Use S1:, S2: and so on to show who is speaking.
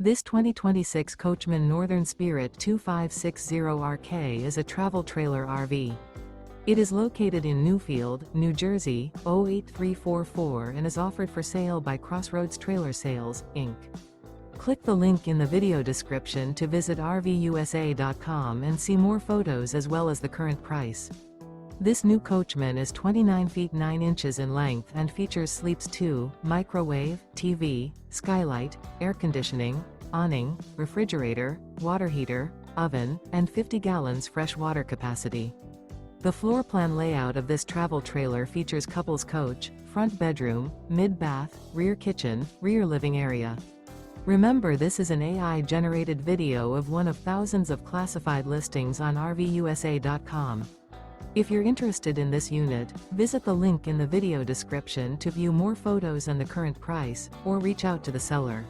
S1: This 2026 Coachmen Northern Spirit 2560RK is a travel trailer RV. It is located in Newfield, New Jersey, 08344 and is offered for sale by Crossroads Trailer Sales, Inc. Click the link in the video description to visit RVUSA.com and see more photos as well as the current price. This new Coachmen is 29 feet 9 inches in length and features sleeps 2, microwave, TV, skylight, air conditioning, awning, refrigerator, water heater, oven, and 50 gallons fresh water capacity. The floor plan layout of this travel trailer features couples coach, front bedroom, mid-bath, rear kitchen, rear living area. Remember, this is an AI-generated video of one of thousands of classified listings on RVUSA.com. If you're interested in this unit, visit the link in the video description to view more photos and the current price, or reach out to the seller.